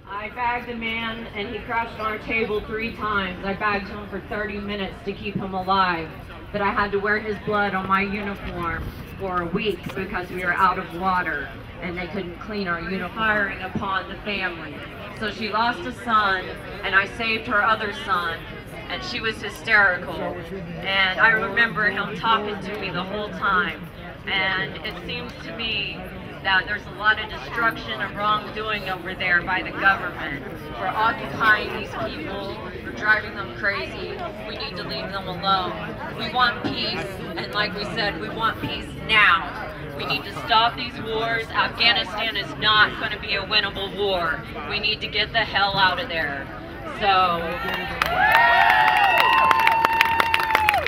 I bagged a man and he crashed on our table 3 times. I bagged him for 30 minutes to keep him alive, but I had to wear his blood on my uniform for a week because we were out of water and they couldn't clean our uniform. Firing upon the family. So she lost a son and I saved her other son, and she was hysterical. And I remember him talking to me the whole time. And it seems to me that there's a lot of destruction and wrongdoing over there by the government. For occupying these people, for driving them crazy. We need to leave them alone. We want peace, and like we said, we want peace now. We need to stop these wars. Afghanistan is not going to be a winnable war. We need to get the hell out of there. So,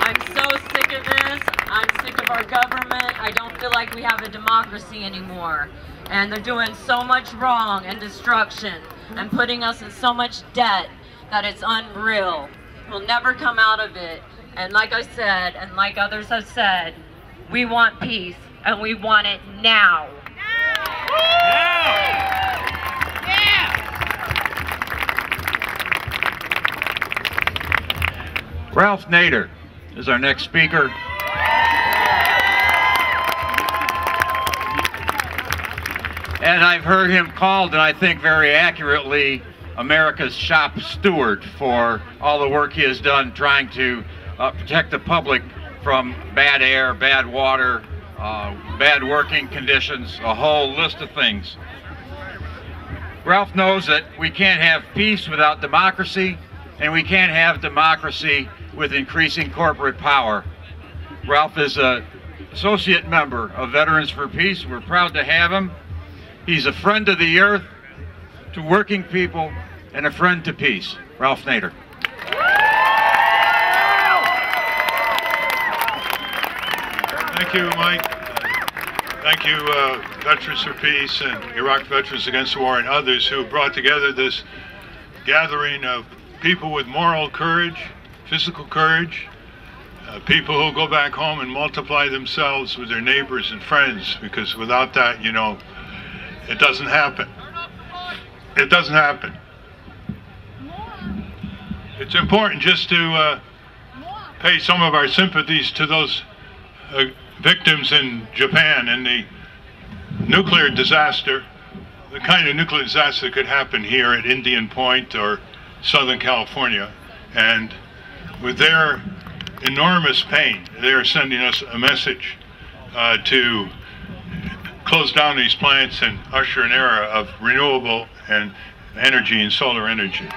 I'm so sick of this. I'm sick of our government. I don't feel like we have a democracy anymore. And they're doing so much wrong and destruction and putting us in so much debt that it's unreal. We'll never come out of it. And like I said, and like others have said, we want peace, and we want it now. Ralph Nader is our next speaker. And I've heard him called, and I think very accurately, America's shop steward for all the work he has done trying to protect the public from bad air, bad water, bad working conditions, a whole list of things. Ralph knows that we can't have peace without democracy, and we can't have democracy with increasing corporate power. Ralph is an associate member of Veterans for Peace. We're proud to have him. He's a friend of the earth, to working people, and a friend to peace. Ralph Nader. Thank you, Mike. Thank you, Veterans for Peace and Iraq Veterans Against the War and others who brought together this gathering of people with moral courage, physical courage, people who go back home and multiply themselves with their neighbors and friends, because without that, you know, it doesn't happen. It doesn't happen. It's important just to pay some of our sympathies to those victims in Japan in the nuclear disaster, the kind of nuclear disaster that could happen here at Indian Point or Southern California. And with their enormous pain, they're sending us a message to close down these plants and usher an era of renewable and energy and solar energy.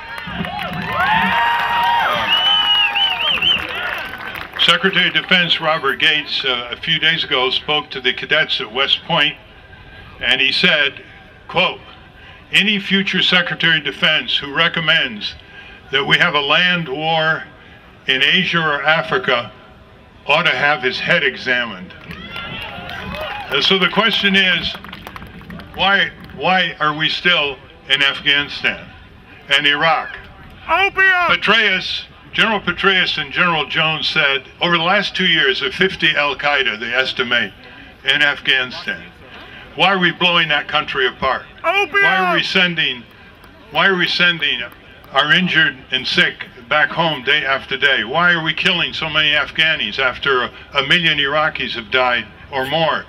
Secretary of Defense Robert Gates a few days ago spoke to the cadets at West Point, and he said, quote, "Any future Secretary of Defense who recommends that we have a land war in Asia or Africa ought to have his head examined." So the question is, why are we still in Afghanistan and Iraq? Opium! General Petraeus and General Jones said, over the last 2 years, of 50 Al-Qaeda, they estimate, in Afghanistan. Why are we blowing that country apart? Opium! Why are we sending our injured and sick back home day after day? Why are we killing so many Afghanis after a million Iraqis have died or more,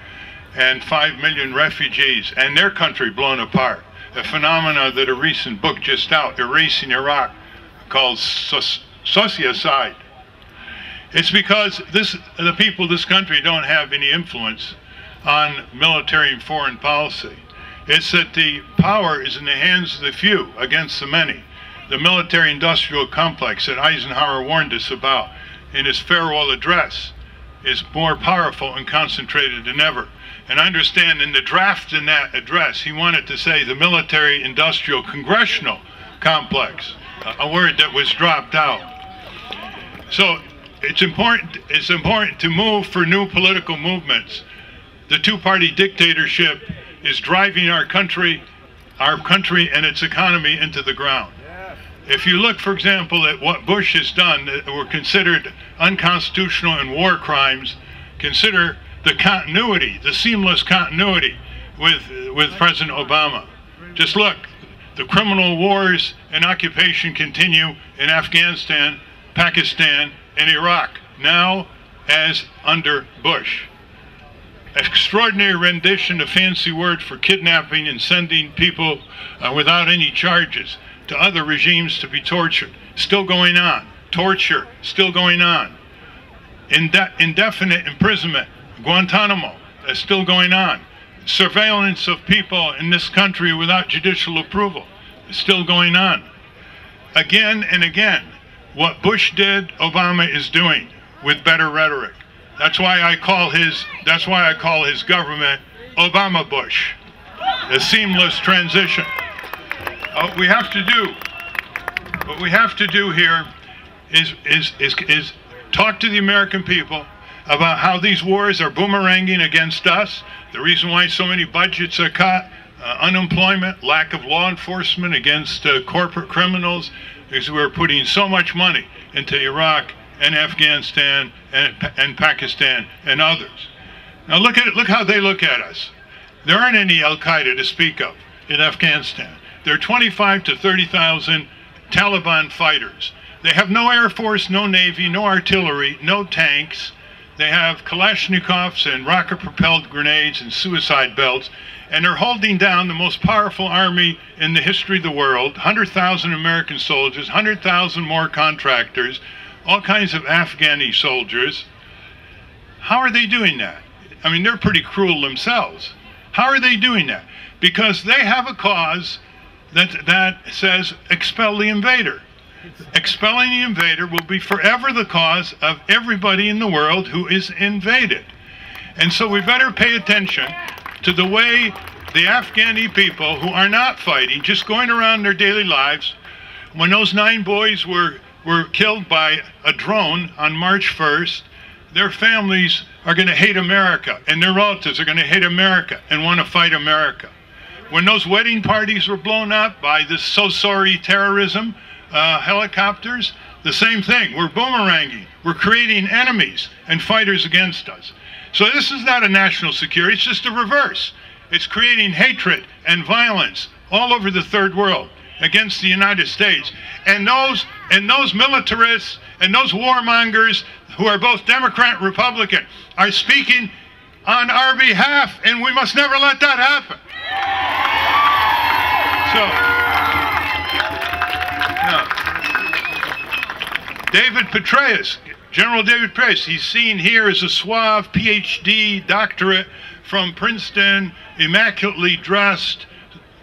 and 5 million refugees, and their country blown apart? A phenomena that a recent book just out, Erasing Iraq, called sociocide. It's because the people of this country don't have any influence on military and foreign policy. It's that the power is in the hands of the few against the many. The military-industrial complex that Eisenhower warned us about in his farewell address is more powerful and concentrated than ever. And I understand in the draft in that address, he wanted to say the military-industrial congressional complex, a word that was dropped out. So it's important to move for new political movements. The two-party dictatorship is driving our country and its economy into the ground. If you look, for example, at what Bush has done that were considered unconstitutional and war crimes, consider the continuity, the seamless continuity with President Obama. Just look, The criminal wars and occupation continue in Afghanistan, Pakistan, and Iraq, now as under Bush. Extraordinary rendition, a fancy word for kidnapping and sending people without any charges to other regimes to be tortured. Still going on. Torture, still going on. Indefinite imprisonment, Guantanamo, still going on. Surveillance of people in this country without judicial approval, still going on. Again and again, what Bush did, Obama is doing with better rhetoric. That's why I call his government Obama Bush. A seamless transition. What we have to do here is talk to the American people about how these wars are boomeranging against us, the reason why so many budgets are cut, unemployment, lack of law enforcement against corporate criminals, because we're putting so much money into Iraq and Afghanistan and Pakistan and others. Now look how they look at us. There aren't any Al-Qaeda to speak of in Afghanistan. There are 25 to 30,000 Taliban fighters. They have no air force, no navy, no artillery, no tanks. They have Kalashnikovs and rocket-propelled grenades and suicide belts, and they're holding down the most powerful army in the history of the world, 100,000 American soldiers, 100,000 more contractors, all kinds of Afghani soldiers. How are they doing that? I mean, they're pretty cruel themselves. How are they doing that? Because they have a cause that says expel the invader. Expelling the invader will be forever the cause of everybody in the world who is invaded. And so we better pay attention to the way the Afghani people who are not fighting, just going around their daily lives. When those 9 boys were killed by a drone on March 1st, their families are going to hate America, and their relatives are going to hate America and want to fight America. When those wedding parties were blown up by this so-sorry terrorism, helicopters, the same thing. We're boomeranging. We're creating enemies and fighters against us. So this is not a national security, it's just a reverse. It's creating hatred and violence all over the third world against the United States. And those militarists and those warmongers who are both Democrat and Republican are speaking on our behalf, and we must never let that happen. So, now, David Petraeus, General David Petraeus, he's seen here as a suave PhD doctorate from Princeton, immaculately dressed,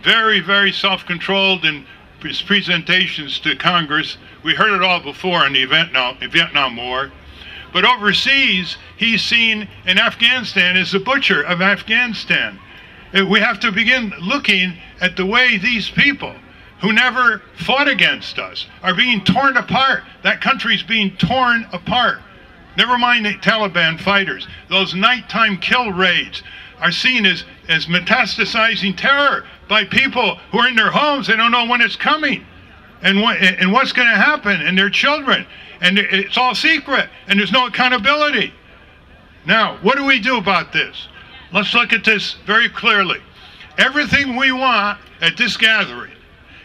very, very self-controlled in his presentations to Congress. We heard it all before in the Vietnam War. But overseas, he's seen in Afghanistan as the butcher of Afghanistan. We have to begin looking at the way these people who never fought against us are being torn apart. That country's being torn apart. Never mind the Taliban fighters. Those nighttime kill raids are seen as metastasizing terror by people who are in their homes. They don't know when it's coming and what's going to happen, and their children. And it's all secret, and there's no accountability. Now, what do we do about this? Let's look at this very clearly. Everything we want at this gathering,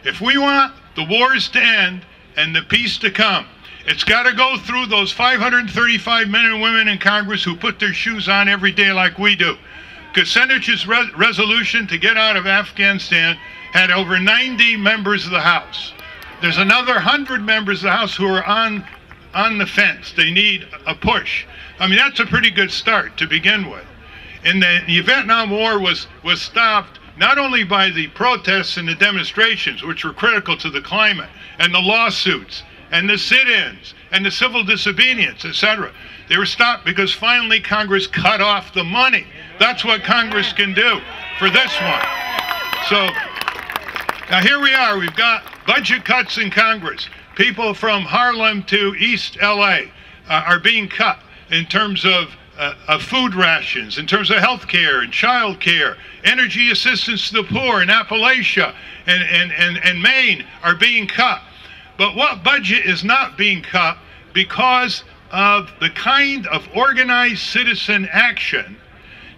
if we want the wars to end and the peace to come, it's got to go through those 535 men and women in Congress who put their shoes on every day like we do. Kucinich's resolution to get out of Afghanistan had over 90 members of the House. There's another 100 members of the House who are on the fence. They need a push. I mean, that's a pretty good start to begin with. And the Vietnam War was stopped not only by the protests and the demonstrations, which were critical to the climate, and the lawsuits, and the sit-ins, and the civil disobedience, etc. They were stopped because finally Congress cut off the money. That's what Congress can do for this one. So now here we are. We've got budget cuts in Congress. People from Harlem to East LA are being cut in terms of food rations, in terms of health care and child care, energy assistance to the poor in Appalachia and Maine are being cut. But what budget is not being cut because of the kind of organized citizen action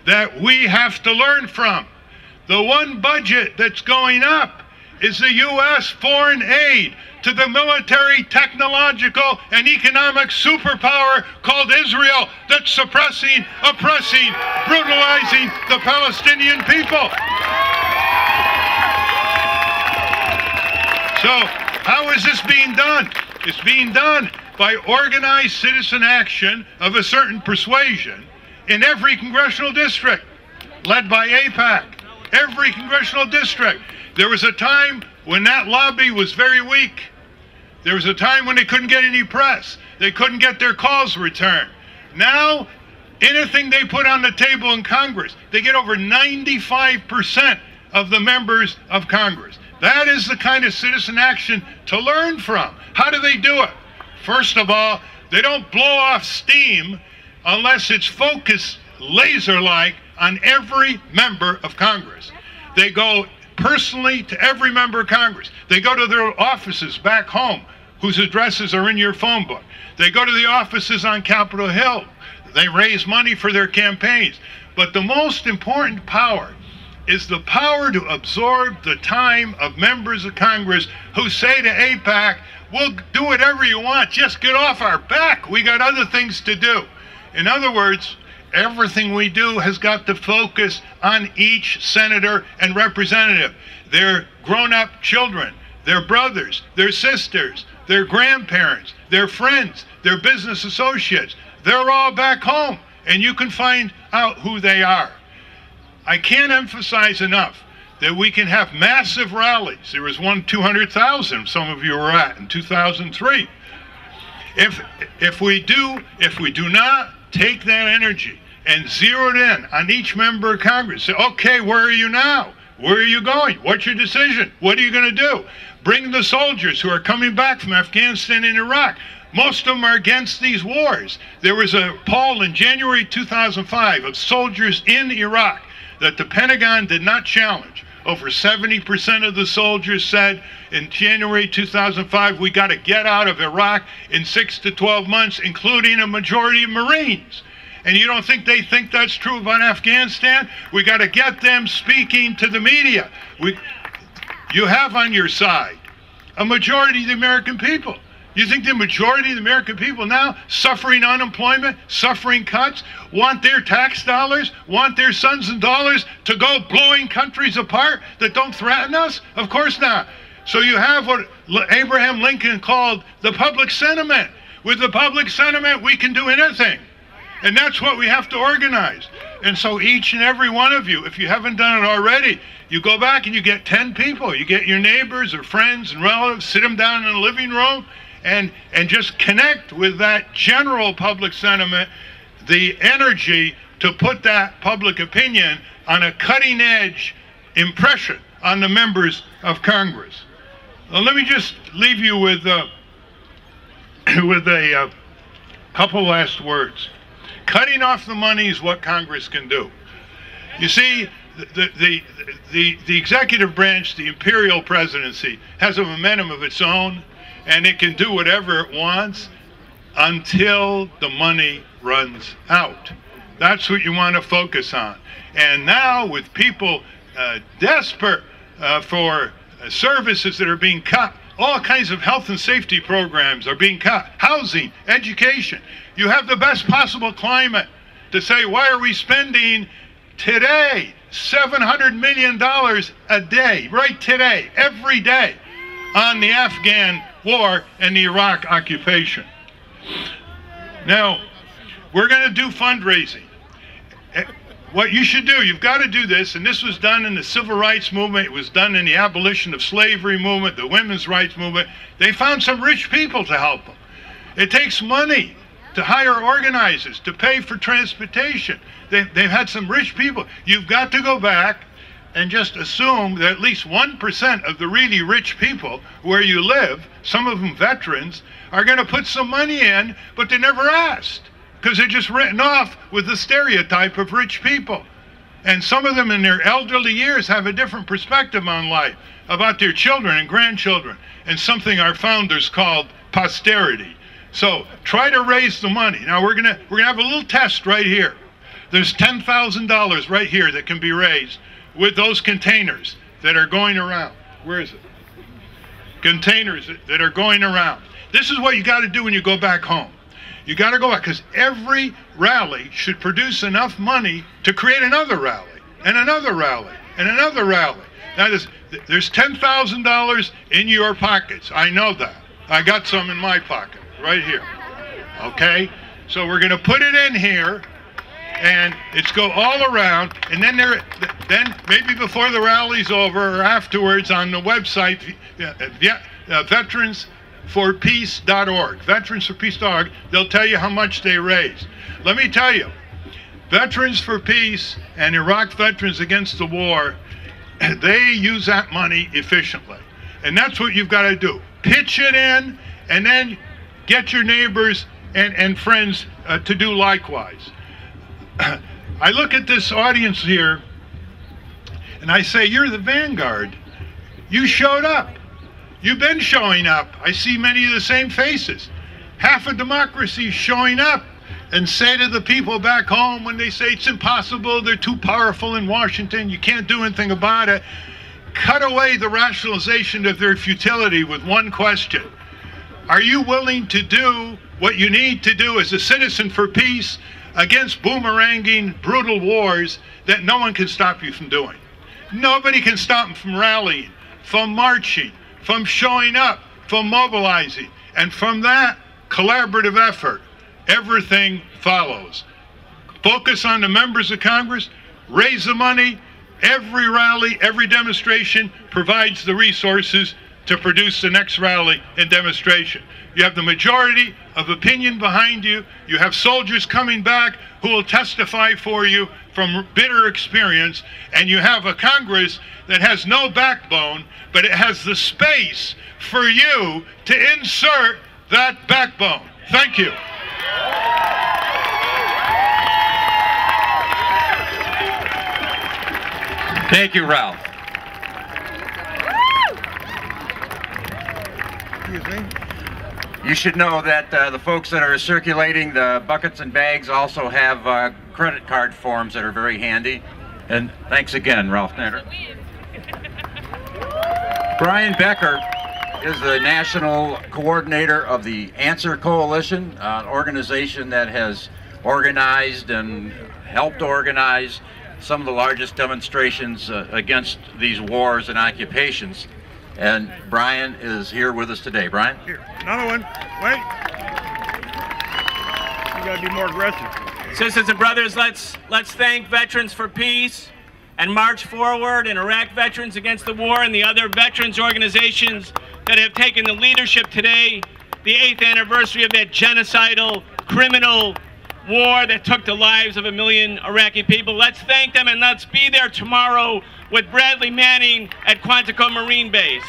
that we have to learn from? The one budget that's going up is the U.S. foreign aid to the military, technological, and economic superpower called Israel that's suppressing, oppressing, brutalizing the Palestinian people. So, how is this being done? It's being done by organized citizen action of a certain persuasion in every congressional district, led by AIPAC. Every congressional district. There was a time when that lobby was very weak. There was a time when they couldn't get any press. They couldn't get their calls returned. Now, anything they put on the table in Congress, they get over 95% of the members of Congress. That is the kind of citizen action to learn from. How do they do it? First of all, they don't blow off steam unless it's focused laser-like on every member of Congress. They go personally to every member of Congress. They go to their offices back home, whose addresses are in your phone book. They go to the offices on Capitol Hill. They raise money for their campaigns. But the most important power is the power to absorb the time of members of Congress who say to AIPAC, we'll do whatever you want, just get off our back. We got other things to do. In other words, everything we do has got to focus on each senator and representative, their grown-up children, their brothers, their sisters, their grandparents, their friends, their business associates. They're all back home, and you can find out who they are. I can't emphasize enough that we can have massive rallies. There was one 200,000 some of you were at in 2003. If we do not take that energy and zero it in on each member of Congress, say, okay, where are you now? Where are you going? What's your decision? What are you going to do? Bring the soldiers who are coming back from Afghanistan and Iraq. Most of them are against these wars. There was a poll in January 2005 of soldiers in Iraq that the Pentagon did not challenge. Over 70% of the soldiers said in January 2005, we got to get out of Iraq in 6 to 12 months, including a majority of Marines. And you don't think they think that's true about Afghanistan? We got to get them speaking to the media. You have on your side a majority of the American people. You think the majority of the American people now, suffering unemployment, suffering cuts, want their tax dollars, want their sons and daughters to go blowing countries apart that don't threaten us? Of course not. So you have what Abraham Lincoln called the public sentiment. With the public sentiment, we can do anything. And that's what we have to organize. And so each and every one of you, if you haven't done it already, you go back and you get 10 people. You get your neighbors or friends and relatives, sit them down in the living room, and just connect with that general public sentiment, the energy to put that public opinion on a cutting-edge impression on the members of Congress. Well, let me just leave you with a couple last words. Cutting off the money is what Congress can do. You see, the executive branch, the imperial presidency, has a momentum of its own, and it can do whatever it wants until the money runs out. That's what you want to focus on. And now with people desperate for services that are being cut, all kinds of health and safety programs are being cut. Housing, education. You have the best possible climate to say, why are we spending today $700 million a day, right today, every day, on the Afghan war and the Iraq occupation? Now, we're going to do fundraising. What you should do, you've got to do this, and this was done in the civil rights movement, it was done in the abolition of slavery movement, the women's rights movement. They found some rich people to help them. It takes money to hire organizers, to pay for transportation. They've had some rich people. You've got to go back and just assume that at least 1% of the really rich people where you live, some of them veterans, are going to put some money in, but they never asked, because they're just written off with the stereotype of rich people. And some of them in their elderly years have a different perspective on life, about their children and grandchildren, and something our founders called posterity. So try to raise the money. Now we're gonna have a little test right here. There's $10,000 right here that can be raised with those containers that are going around. Where is it? Containers that are going around. This is what you got to do when you go back home. You got to go back, because every rally should produce enough money to create another rally, and another rally, and another rally. That is, there's $10,000 in your pockets. I know that. I got some in my pocket, right here. Okay? So we're going to put it in here, and it's go all around, and then then maybe before the rally's over or afterwards on the website, veteransforpeace.org, veteransforpeace.org, they'll tell you how much they raised. Let me tell you, Veterans for Peace and Iraq Veterans Against the War, they use that money efficiently. And that's what you've got to do. Pitch it in, and then get your neighbors and friends to do likewise. I look at this audience here, and I say, you're the vanguard. You showed up. You've been showing up. I see many of the same faces. Half of democracy showing up, and say to the people back home when they say it's impossible, they're too powerful in Washington, you can't do anything about it. Cut away the rationalization of their futility with one question. Are you willing to do what you need to do as a citizen for peace against boomeranging, brutal wars that no one can stop you from doing? Nobody can stop them from rallying, from marching, from showing up, from mobilizing. And from that collaborative effort, everything follows. Focus on the members of Congress, raise the money. Every rally, every demonstration provides the resources to produce the next rally and demonstration. You have the majority of opinion behind you. You have soldiers coming back who will testify for you from bitter experience. And you have a Congress that has no backbone, but it has the space for you to insert that backbone. Thank you. Thank you, Ralph. You should know that the folks that are circulating the buckets and bags also have credit card forms that are very handy. And thanks again, Ralph Nader. Brian Becker is the national coordinator of the A.N.S.W.E.R Coalition, an organization that has organized and helped organize some of the largest demonstrations against these wars and occupations. And Brian is here with us today. Brian? Here, another one. Wait. You gotta be more aggressive. Sisters and brothers, let's thank Veterans for Peace and March Forward and Iraq Veterans Against the War and the other veterans organizations that have taken the leadership today, the 8th anniversary of that genocidal, criminal war that took the lives of 1 million Iraqi people. Let's thank them, and let's be there tomorrow with Bradley Manning at Quantico Marine Base.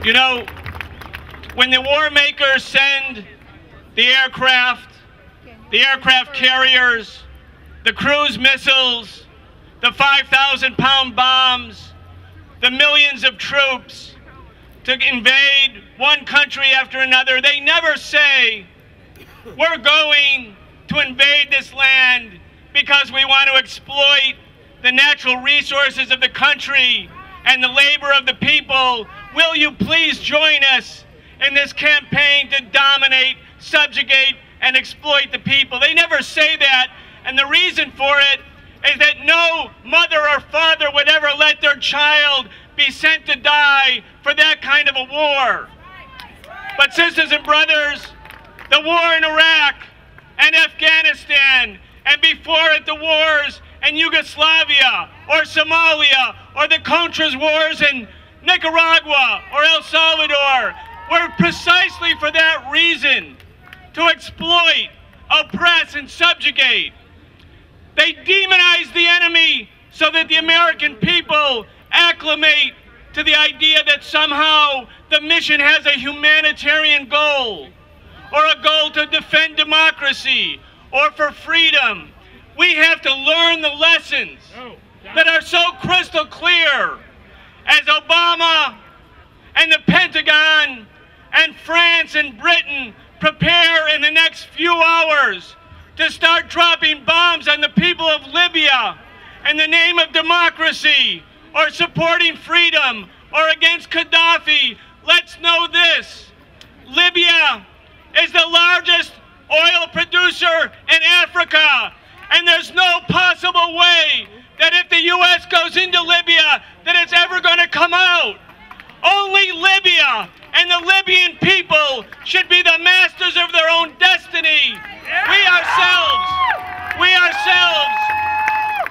You know, when the war makers send the aircraft carriers, the cruise missiles, the 5,000-pound bombs, the millions of troops to invade one country after another, they never say, we're going to invade this land because we want to exploit the natural resources of the country and the labor of the people. Will you please join us in this campaign to dominate, subjugate, and exploit the people? They never say that, and the reason for it is that no mother or father would ever let their child be sent to die for that kind of a war. But sisters and brothers, the war in Iraq and Afghanistan, and before it the wars in Yugoslavia or Somalia or the Contras wars in Nicaragua or El Salvador were precisely for that reason, to exploit, oppress, and subjugate. They demonize the enemy so that the American people acclimate to the idea that somehow the mission has a humanitarian goal, or a goal to defend democracy, or for freedom. We have to learn the lessons that are so crystal clear as Obama and the Pentagon and France and Britain prepare in the next few hours to start dropping bombs on the people of Libya in the name of democracy or supporting freedom or against Gaddafi, let's know this. Libya is the largest oil producer in Africa, and there's no possible way that if the U.S. goes into Libya that it's ever going to come out. Only Libya and the Libyan people should be the masters of their own destiny.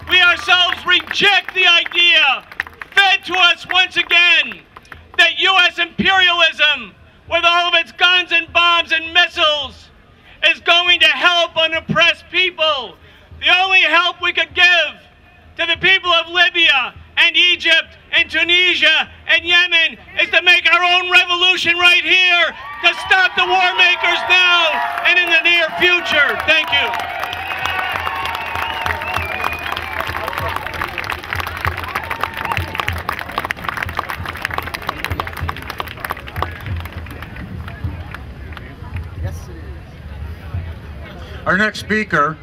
We ourselves reject the idea, fed to us once again, that U.S. imperialism, with all of its guns and bombs and missiles, is going to help unoppressed people. The only help we could give to the people of Libya and Egypt and Tunisia and Yemen is to make our own revolution right here, to stop the war makers now and in the near future. Thank you. Our next speaker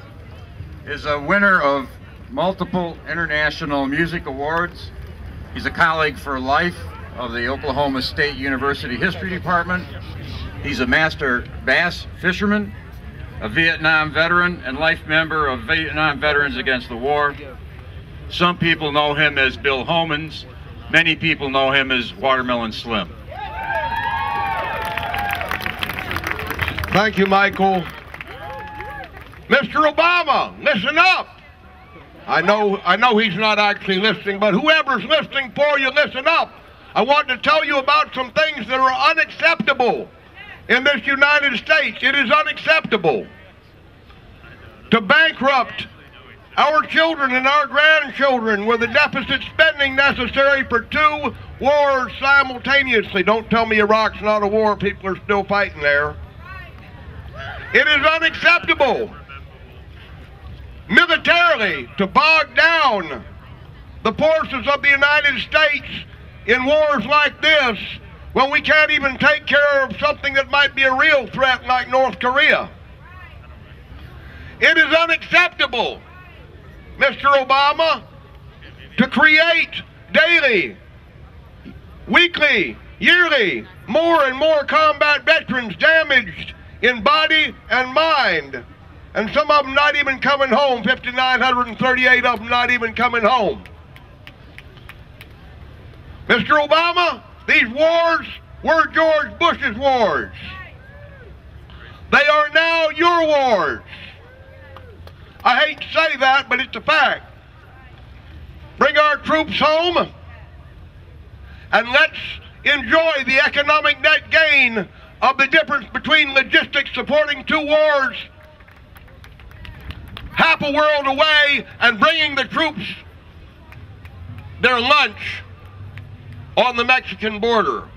is a winner of multiple international music awards. He's a colleague for life of the Oklahoma State University History Department. He's a master bass fisherman, a Vietnam veteran, and life member of Vietnam Veterans Against the War. Some people know him as Bill Homans. Many people know him as Watermelon Slim. Thank you, Michael. Mr. Obama, listen up. I know he's not actually listening, but whoever's listening for you, listen up. I want to tell you about some things that are unacceptable in this United States. It is unacceptable to bankrupt our children and our grandchildren with the deficit spending necessary for 2 wars simultaneously. Don't tell me Iraq's not a war. People are still fighting there. It is unacceptable militarily to bog down the forces of the United States in wars like this when we can't even take care of something that might be a real threat like North Korea. It is unacceptable, Mr. Obama, to create daily, weekly, yearly, more and more combat veterans damaged in body and mind. And some of them not even coming home, 5,938 of them not even coming home. Mr. Obama, these wars were George Bush's wars. They are now your wars. I hate to say that, but it's a fact. Bring our troops home, and let's enjoy the economic net gain of the difference between logistics supporting 2 wars half a world away and bringing the troops their lunch on the Mexican border.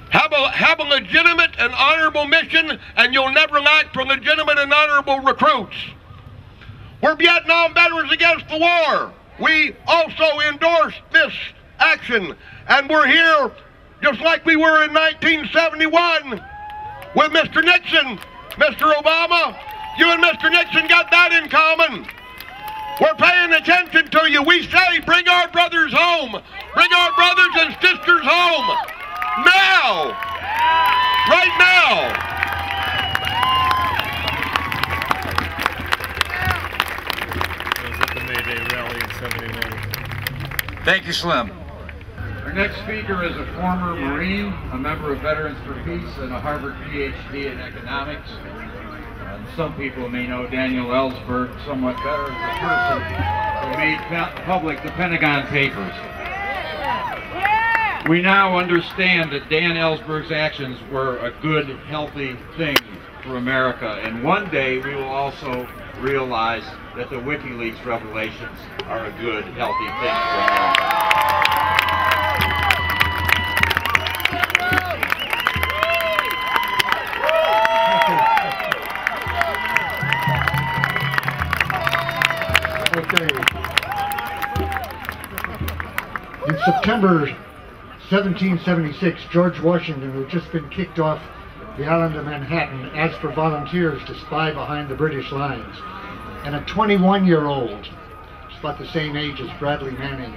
Have a legitimate and honorable mission, and you'll never lack for legitimate and honorable recruits. We're Vietnam Veterans Against the War. We also endorse this action, and we're here just like we were in 1971 with Mr. Nixon. Mr. Obama, you and Mr. Nixon got that in common. We're paying attention to you. We say bring our brothers home. Bring our brothers and sisters home. Now. Right now. I was at the May Day rally in '71. Thank you, Slim. Our next speaker is a former Marine, a member of Veterans for Peace, and a Harvard PhD in economics. Some people may know Daniel Ellsberg somewhat better as a person who made public the Pentagon Papers. We now understand that Dan Ellsberg's actions were a good, healthy thing for America, and one day we will also realize that the WikiLeaks revelations are a good, healthy thing for America. In September 1776, George Washington, who had just been kicked off the island of Manhattan, asked for volunteers to spy behind the British lines. and a 21-year-old, about the same age as Bradley Manning,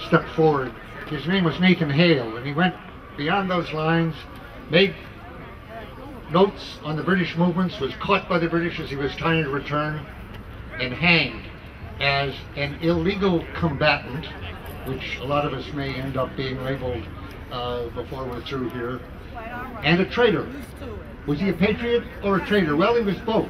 stepped forward. His name was Nathan Hale, and he went beyond those lines, made notes on the British movements, was caught by the British as he was trying to return, and hanged as an illegal combatant, which a lot of us may end up being labeled before we're through here, and a traitor. Was he a patriot or a traitor? Well, he was both.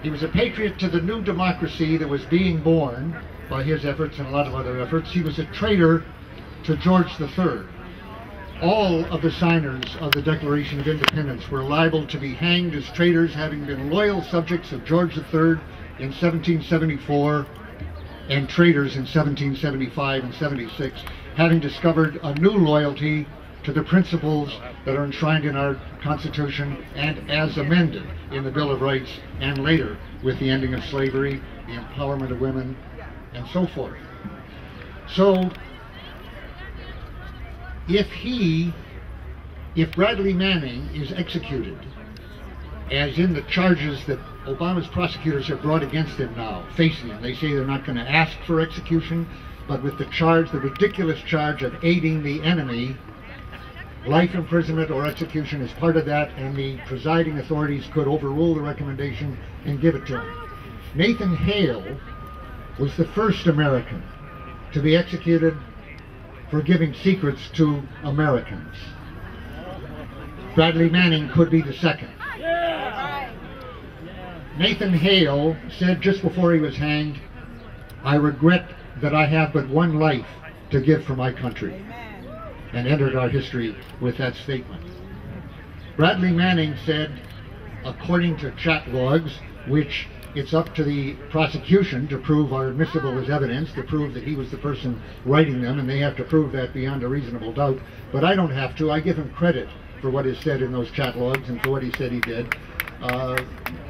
He was a patriot to the new democracy that was being born by his efforts and a lot of other efforts. He was a traitor to George III. All of the signers of the Declaration of Independence were liable to be hanged as traitors, having been loyal subjects of George III in 1774 and traitors in 1775 and 76, having discovered a new loyalty to the principles that are enshrined in our Constitution and as amended in the Bill of Rights and later with the ending of slavery, the empowerment of women, and so forth. So if Bradley Manning is executed, as in the charges that Obama's prosecutors have brought against him now, facing him, they say they're not going to ask for execution, but with the charge, the ridiculous charge of aiding the enemy, life imprisonment or execution is part of that, and the presiding authorities could overrule the recommendation and give it to him. Nathan Hale was the first American to be executed for giving secrets to Americans. Bradley Manning could be the second. Nathan Hale said just before he was hanged, "I regret that I have but one life to give for my country," and entered our history with that statement. Bradley Manning said, according to chat logs, which it's up to the prosecution to prove are admissible as evidence, to prove that he was the person writing them, and they have to prove that beyond a reasonable doubt, but I don't have to. I give him credit for what is said in those chat logs and for what he said he did.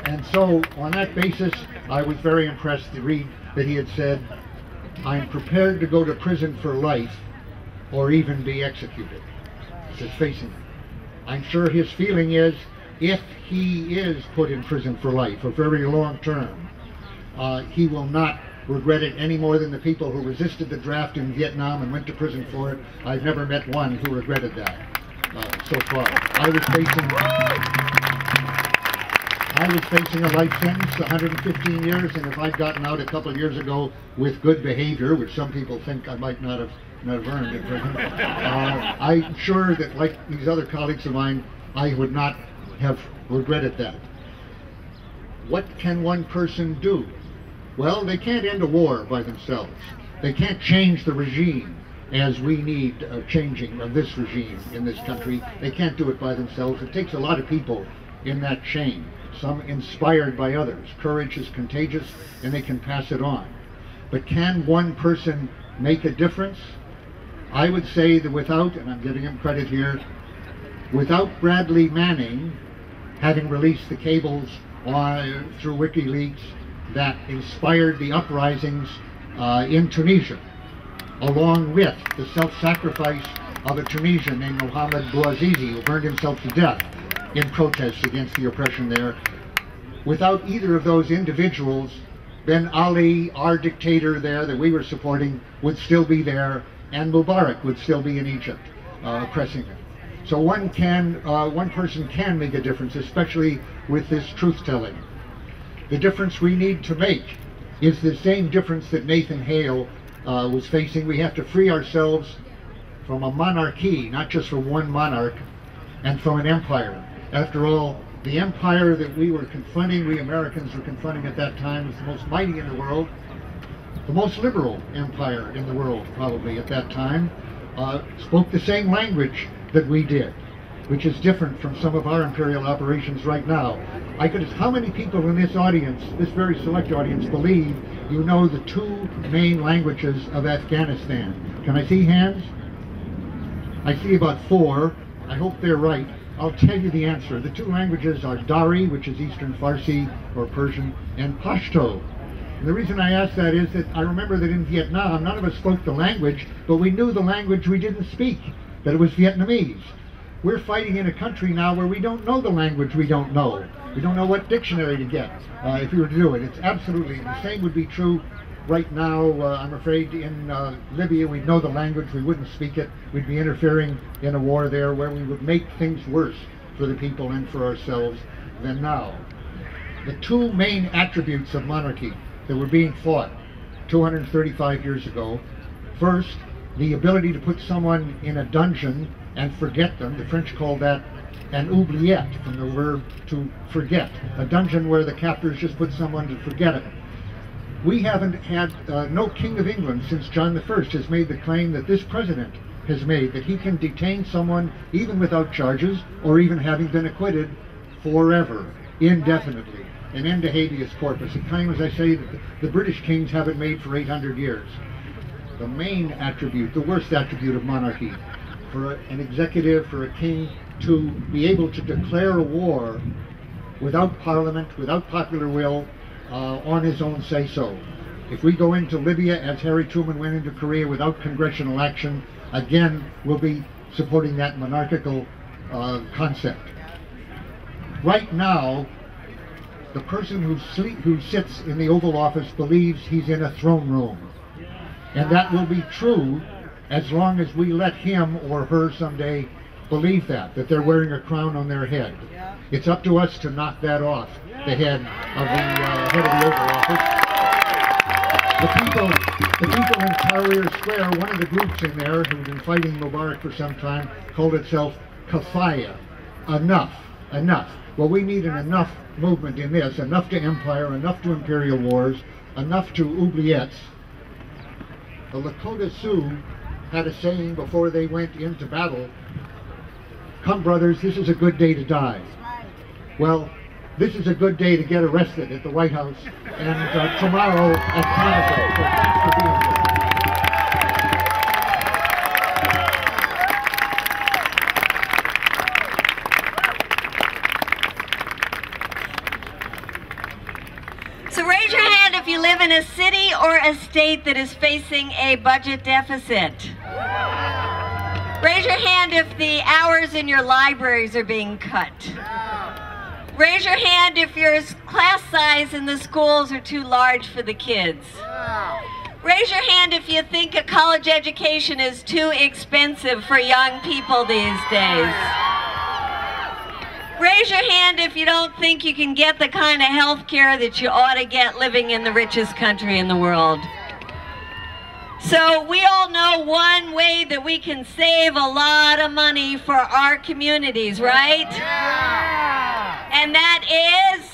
And so on that basis, I was very impressed to read that he had said, "I'm prepared to go to prison for life or even be executed." This is facing him. I'm sure his feeling is, if he is put in prison for life, a very long term, he will not regret it any more than the people who resisted the draft in Vietnam and went to prison for it. I've never met one who regretted that so far. I was facing a life sentence, 115 years, and if I'd gotten out a couple of years ago with good behavior, which some people think I might not have earned in prison, I'm sure that, like these other colleagues of mine, I would not have regretted that. What can one person do? Well, they can't end a war by themselves. They can't change the regime as we need changing of this regime in this country. They can't do it by themselves. It takes a lot of people in that chain, some inspired by others. Courage is contagious and they can pass it on. But can one person make a difference? I would say that without, and I'm giving him credit here, without Bradley Manning having released the cables through WikiLeaks that inspired the uprisings in Tunisia, along with the self-sacrifice of a Tunisian named Mohamed Bouazizi, who burned himself to death in protest against the oppression there. Without either of those individuals, Ben Ali, our dictator there that we were supporting, would still be there, and Mubarak would still be in Egypt, oppressing him. So one person can make a difference, especially with this truth-telling. The difference we need to make is the same difference that Nathan Hale was facing. We have to free ourselves from a monarchy, not just from one monarch, and from an empire. After all, the empire that we were confronting, we Americans were confronting at that time, was the most mighty in the world, the most liberal empire in the world probably at that time, spoke the same language that we did, which is different from some of our imperial operations right now. How many people in this audience, this very select audience, believe you know the two main languages of Afghanistan? Can I see hands? I see about 4. I hope they're right. I'll tell you the answer. The two languages are Dari, which is Eastern Farsi or Persian, and Pashto. And the reason I ask that is that I remember that in Vietnam, none of us spoke the language, but we knew the language we didn't speak, that it was Vietnamese. We're fighting in a country now where we don't know the language we don't know. We don't know what dictionary to get if we were to do it. It's absolutely, the same would be true right now, I'm afraid, in Libya. We'd know the language, we wouldn't speak it. We'd be interfering in a war there where we would make things worse for the people and for ourselves than now. The two main attributes of monarchy that were being fought 235 years ago, first, the ability to put someone in a dungeon and forget them. The French call that an oubliette, from the verb to forget. A dungeon where the captors just put someone to forget it. We haven't had, no King of England since John I has made the claim that this president has made, that he can detain someone even without charges or even having been acquitted forever, indefinitely. An end to habeas corpus, a claim, as I say, that the British kings haven't made for 800 years. The main attribute, the worst attribute of monarchy, for an executive, for a king to be able to declare a war without parliament, without popular will, on his own say-so. If we go into Libya, as Harry Truman went into Korea, without congressional action, again, we'll be supporting that monarchical concept. Right now, the person who sits in the Oval Office believes he's in a throne room. And that will be true as long as we let him or her someday believe that they're wearing a crown on their head. It's up to us to knock that off the head of the Oval Office. The people in Tahrir Square, one of the groups in there who've been fighting Mubarak for some time, called itself Kafaya. Enough, enough. Well, we need an enough movement in this, enough to empire, enough to imperial wars, enough to oubliettes. The Lakota Sioux had a saying before they went into battle, "Come brothers, this is a good day to die." Well, this is a good day to get arrested at the White House, and tomorrow at Canada. So thanks for being here. So raise your hand if you live in a city or a state that is facing a budget deficit. Raise your hand if the hours in your libraries are being cut. Raise your hand if your class size in the schools are too large for the kids. Raise your hand if you think a college education is too expensive for young people these days. Raise your hand if you don't think you can get the kind of health care that you ought to get living in the richest country in the world. So we all know one way that we can save a lot of money for our communities, right? Yeah. And that is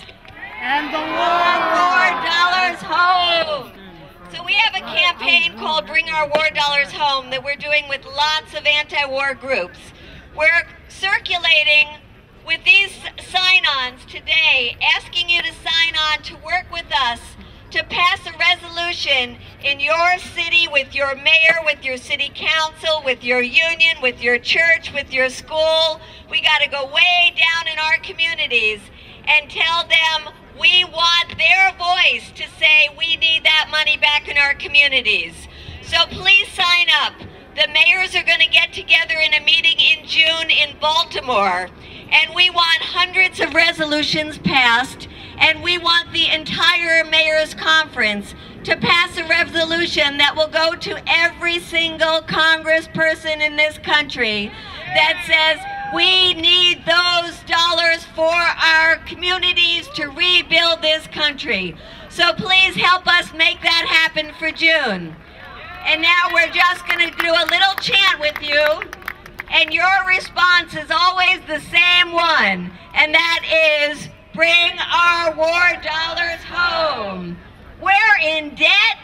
And the War Dollars Home. So we have a campaign called Bring Our War Dollars Home that we're doing with lots of anti-war groups. We're circulating with these sign-ons today, asking you to sign on to work with us to pass a resolution in your city, with your mayor, with your city council, with your union, with your church, with your school. We got to go way down in our communities and tell them we want their voice to say we need that money back in our communities. So please sign up. The mayors are going to get together in a meeting in June in Baltimore, and we want hundreds of resolutions passed, and we want the entire Mayor's Conference to pass a resolution that will go to every single congressperson in this country that says we need those dollars for our communities to rebuild this country. So please help us make that happen for June. And now we're just going to do a little chant with you, and your response is always the same one, and that is, bring our war dollars home. We're in debt.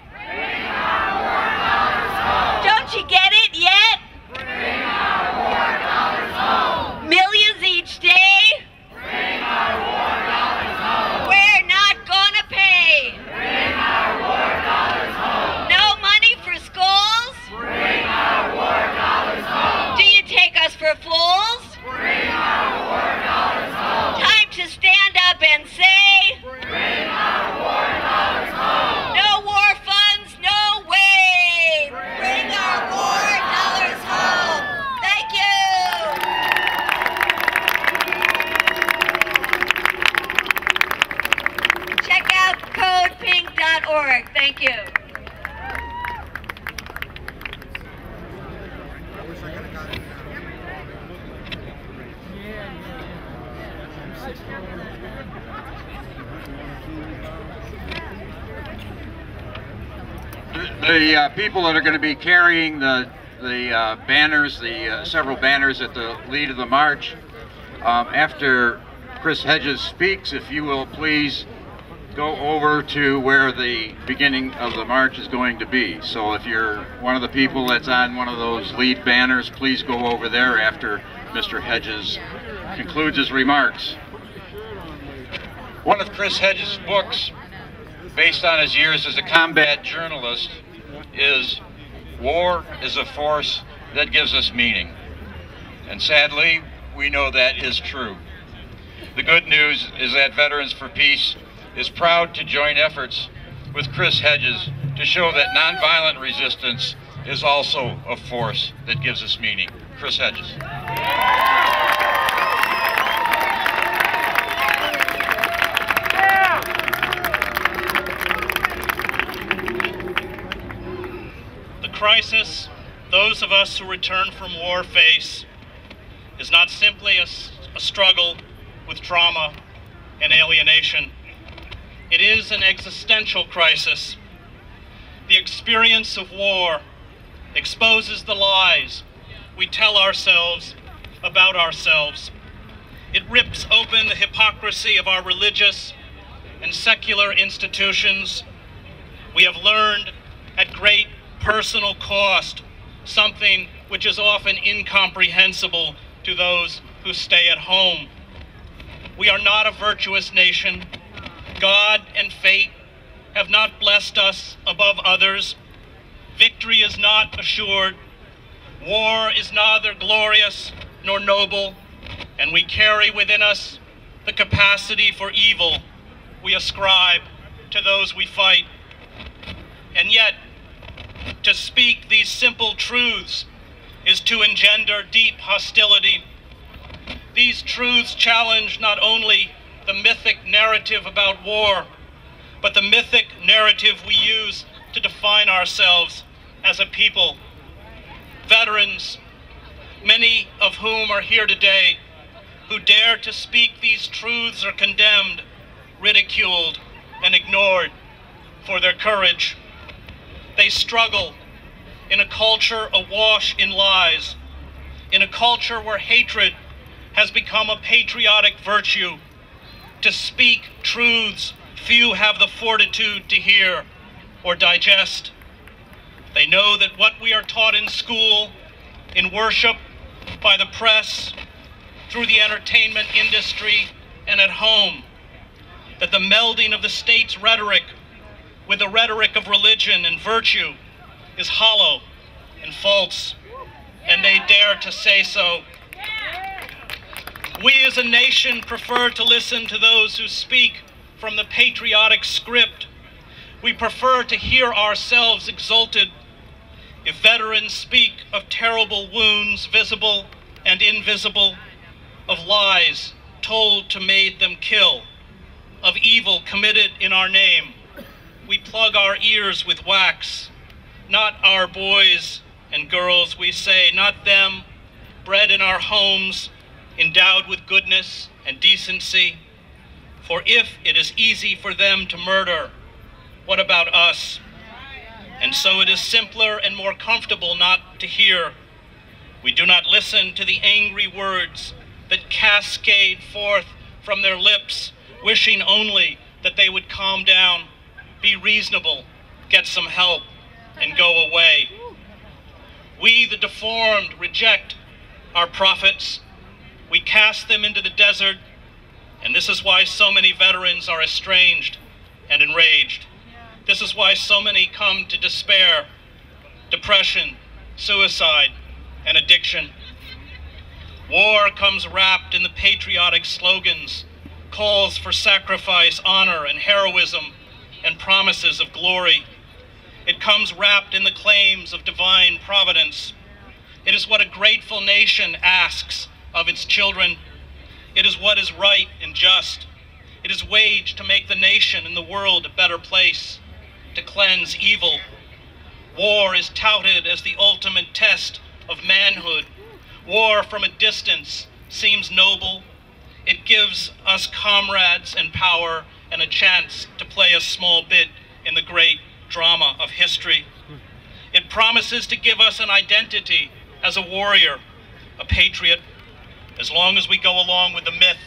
Bring our war dollars home. Don't you get it yet? Bring our war dollars home. Millions each day. Bring our war dollars home. We're not gonna pay. Bring our war dollars home. No money for schools. Bring our war dollars home. Do you take us for fools? Bring our war dollars home. Time to stand up and say, bring our war dollars home. No war funds, no way. Bring our war The people that are going to be carrying the banners, the several banners at the lead of the march, after Chris Hedges speaks, if you will please go over to where the beginning of the march is going to be. So if you're one of the people that's on one of those lead banners, please go over there after Mr. Hedges concludes his remarks. One of Chris Hedges' books, based on his years as a combat journalist, is War is a Force That Gives Us Meaning. And sadly, we know that is true. The good news is that Veterans for Peace is proud to join efforts with Chris Hedges to show that nonviolent resistance is also a force that gives us meaning. Chris Hedges. The crisis those of us who return from war face is not simply a struggle with trauma and alienation. It is an existential crisis. The experience of war exposes the lies we tell ourselves about ourselves. It rips open the hypocrisy of our religious and secular institutions. We have learned at great personal cost something which is often incomprehensible to those who stay at home. We are not a virtuous nation. God and fate have not blessed us above others. Victory is not assured. War is neither glorious nor noble, and we carry within us the capacity for evil we ascribe to those we fight. And yet, to speak these simple truths is to engender deep hostility. These truths challenge not only the mythic narrative about war, but the mythic narrative we use to define ourselves as a people. Veterans, many of whom are here today, who dare to speak these truths are condemned, ridiculed, and ignored for their courage. They struggle in a culture awash in lies, in a culture where hatred has become a patriotic virtue. To speak truths few have the fortitude to hear or digest. They know that what we are taught in school, in worship, by the press, through the entertainment industry, and at home, that the melding of the state's rhetoric with the rhetoric of religion and virtue is hollow and false, and they dare to say so. We as a nation prefer to listen to those who speak from the patriotic script. We prefer to hear ourselves exalted. If veterans speak of terrible wounds, visible and invisible, of lies told to make them kill, of evil committed in our name, we plug our ears with wax. Not our boys and girls, we say, not them, bred in our homes, endowed with goodness and decency. For if it is easy for them to murder, what about us? And so it is simpler and more comfortable not to hear. We do not listen to the angry words that cascade forth from their lips, wishing only that they would calm down, be reasonable, get some help, and go away. We, the deformed, reject our prophets. We cast them into the desert, and this is why so many veterans are estranged and enraged. This is why so many come to despair, depression, suicide, and addiction. War comes wrapped in the patriotic slogans, calls for sacrifice, honor, and heroism, and promises of glory. It comes wrapped in the claims of divine providence. It is what a grateful nation asks of its children. It is what is right and just. It is waged to make the nation and the world a better place, to cleanse evil. War is touted as the ultimate test of manhood. War from a distance seems noble. It gives us comrades and power and a chance to play a small bit in the great drama of history. promises to give us an identity as a warrior, a patriot, as long as we go along with the myth,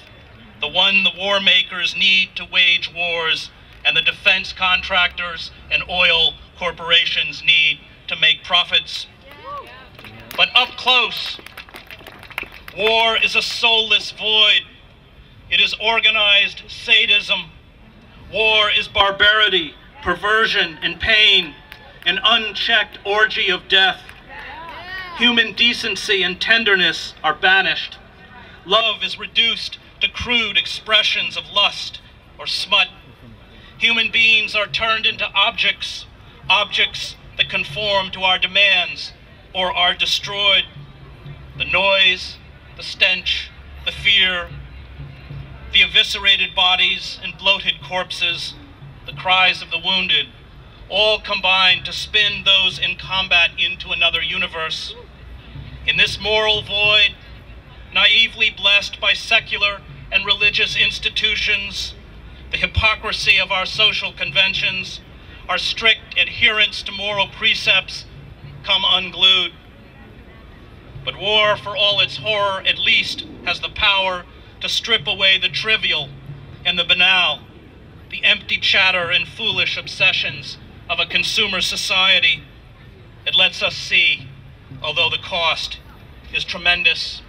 the one the war makers need to wage wars and the defense contractors and oil corporations need to make profits. But up close, war is a soulless void. It is organized sadism. War is barbarity, perversion, and pain, an unchecked orgy of death. Human decency and tenderness are banished. Love is reduced to crude expressions of lust or smut. Human beings are turned into objects, objects that conform to our demands or are destroyed. The noise, the stench, the fear, the eviscerated bodies and bloated corpses, the cries of the wounded, all combine to spin those in combat into another universe. In this moral void, naively blessed by secular and religious institutions, the hypocrisy of our social conventions, our strict adherence to moral precepts come unglued. But war, for all its horror, at least has the power to strip away the trivial and the banal, the empty chatter and foolish obsessions of a consumer society. It lets us see, although the cost is tremendous.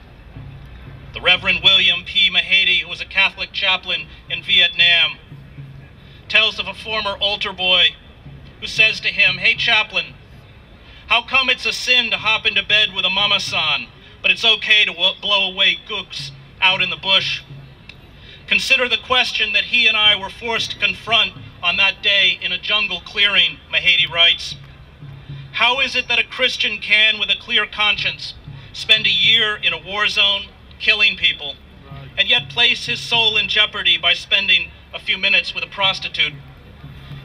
The Reverend William P. Medea, who was a Catholic chaplain in Vietnam, tells of a former altar boy who says to him, "Hey chaplain, how come it's a sin to hop into bed with a mama-san, but it's okay to blow away gooks out in the bush?" Consider the question that he and I were forced to confront on that day in a jungle clearing, Medea writes. How is it that a Christian can, with a clear conscience, spend a year in a war zone, killing people, and yet place his soul in jeopardy by spending a few minutes with a prostitute?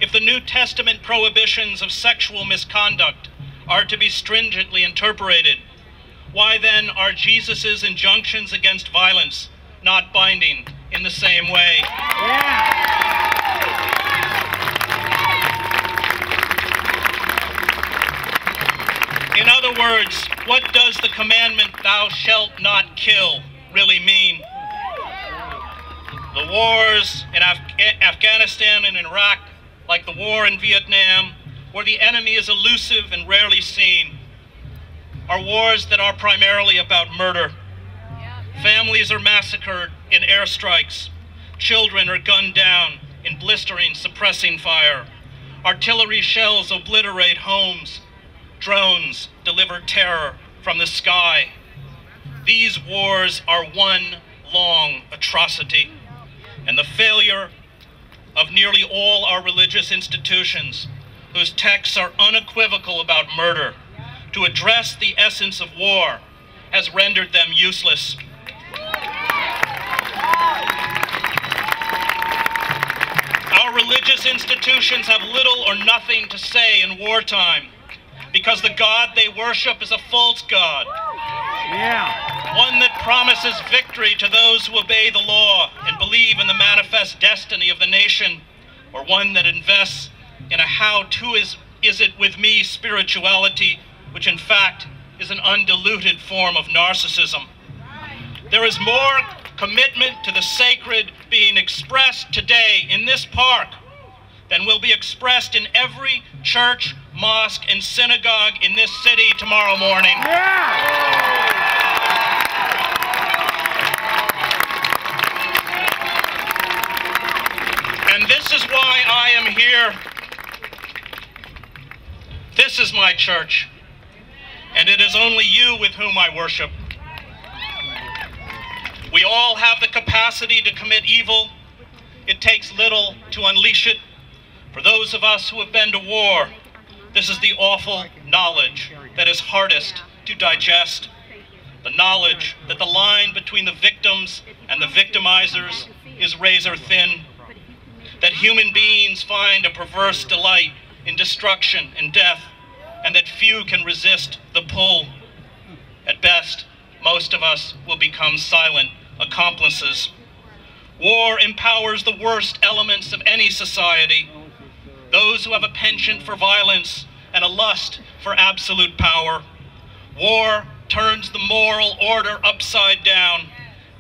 If the New Testament prohibitions of sexual misconduct are to be stringently interpreted, why then are Jesus' injunctions against violence not binding in the same way? In other words, what does the commandment, "Thou shalt not kill," really mean? The wars in Afghanistan and Iraq, like the war in Vietnam, where the enemy is elusive and rarely seen, are wars that are primarily about murder. Families are massacred in airstrikes. Children are gunned down in blistering, suppressing fire. Artillery shells obliterate homes. Drones deliver terror from the sky. These wars are one long atrocity, and the failure of nearly all our religious institutions, whose texts are unequivocal about murder, to address the essence of war has rendered them useless. Our religious institutions have little or nothing to say in wartime, because the God they worship is a false God. One that promises victory to those who obey the law and believe in the manifest destiny of the nation, or one that invests in a how-to is it with me spirituality, which in fact is an undiluted form of narcissism. There is more commitment to the sacred being expressed today in this park than will be expressed in every church, mosque, and synagogue in this city tomorrow morning. And this is why I am here. This is my church, and it is only you with whom I worship. We all have the capacity to commit evil. It takes little to unleash it. For those of us who have been to war, this is the awful knowledge that is hardest to digest. The knowledge that the line between the victims and the victimizers is razor thin. That human beings find a perverse delight in destruction and death, and that few can resist the pull. At best, most of us will become silent accomplices. War empowers the worst elements of any society. Those who have a penchant for violence and a lust for absolute power. War turns the moral order upside down,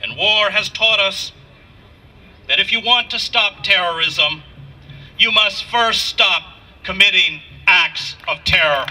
and war has taught us that if you want to stop terrorism, you must first stop committing acts of terror.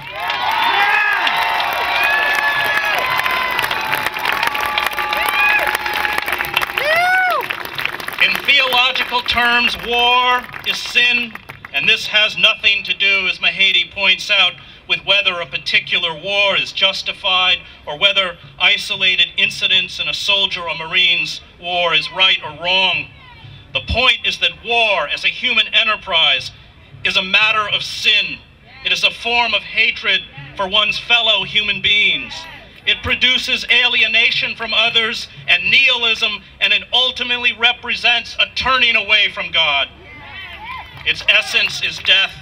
In theological terms, war is sin, and this has nothing to do, as Medea points out, with whether a particular war is justified or whether isolated incidents in a soldier or Marine's war is right or wrong. The point is that war, as a human enterprise, is a matter of sin. It is a form of hatred for one's fellow human beings. It produces alienation from others and nihilism, and it ultimately represents a turning away from God. Its essence is death.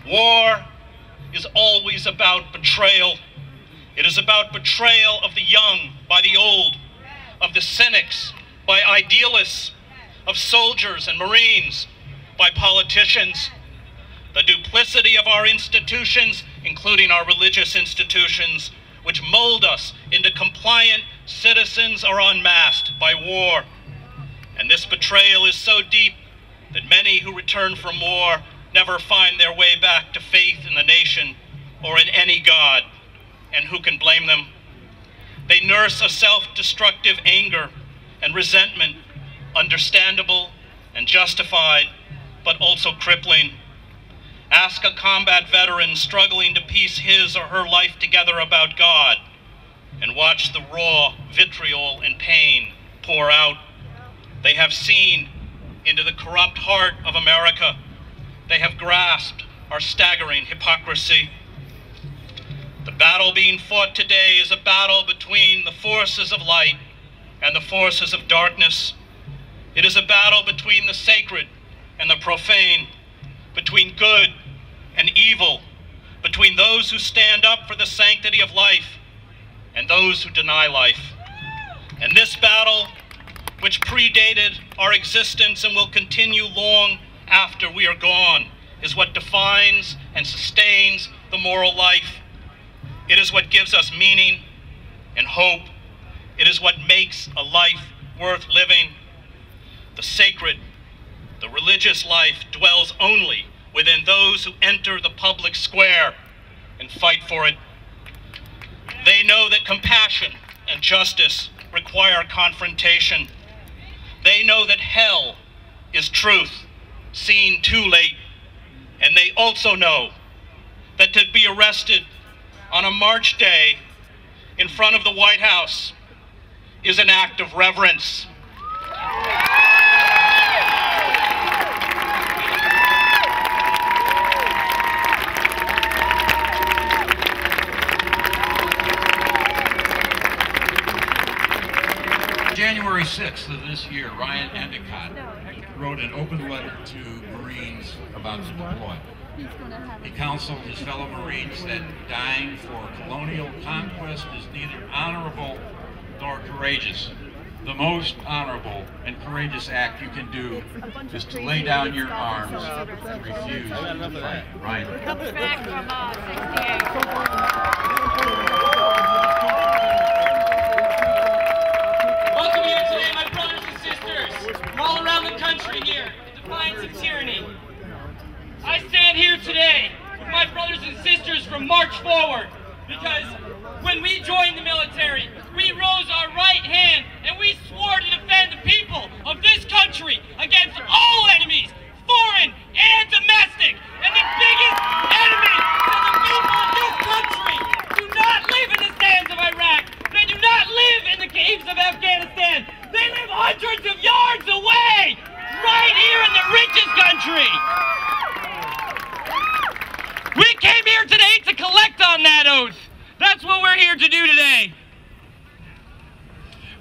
War is always about betrayal. It is about betrayal of the young by the old, of the cynics by idealists, of soldiers and Marines by politicians. The duplicity of our institutions, including our religious institutions, which mold us into compliant citizens, are unmasked by war. And this betrayal is so deep that many who return from war never find their way back to faith in the nation or in any God. And who can blame them? They nurse a self-destructive anger and resentment, understandable and justified, but also crippling. Ask a combat veteran struggling to piece his or her life together about God, and watch the raw vitriol and pain pour out. They have seen into the corrupt heart of America. They have grasped our staggering hypocrisy. The battle being fought today is a battle between the forces of light and the forces of darkness. It is a battle between the sacred and the profane, between good and evil, between those who stand up for the sanctity of life and those who deny life. And this battle, which predated our existence and will continue long after we are gone, is what defines and sustains the moral life. It is what gives us meaning and hope. It is what makes a life worth living. The sacred, the religious life dwells only within those who enter the public square and fight for it. They know that compassion and justice require confrontation. They know that hell is truth, seen too late. And they also know that to be arrested on a March day in front of the White House is an act of reverence. January 6th of this year, Ryan Endicott wrote an open letter to Marines about to deploy. He counseled his fellow Marines that dying for colonial conquest is neither honorable nor courageous. The most honorable and courageous act you can do is to lay down your arms and refuse to fight. Ryan. Comes back from 68. Welcome here today, my brothers and sisters, from all around the country here, in defiance of tyranny. I stand here today with my brothers and sisters from March Forward, because when we joined the military, we rose our right hand and we swore to defend the people of this country against all enemies, foreign and domestic. And the biggest enemy to the people of this country do not live in the sands of Iraq. They do not live in the caves of Afghanistan. They live hundreds of yards away, right here in the richest country. We came here today to collect on that oath. That's what we're here to do today.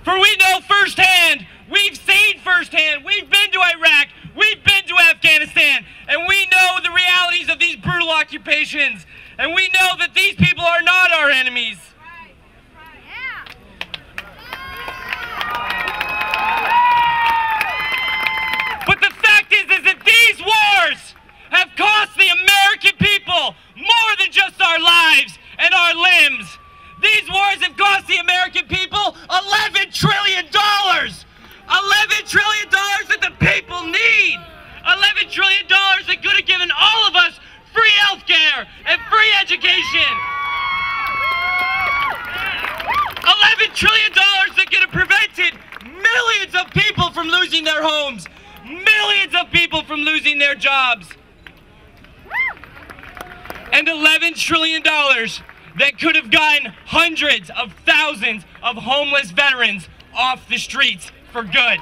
For we know firsthand, we've seen firsthand, we've been to Iraq, we've been to Afghanistan, and we know the realities of these brutal occupations, and we know that these people are not our enemies. But the fact is that these wars have cost the American people trillion! $11 trillion that the people need! $11 trillion that could have given all of us free health care and free education! $11 trillion that could have prevented millions of people from losing their homes, millions of people from losing their jobs, and $11 trillion that could have gotten hundreds of thousands of homeless veterans off the streets for good.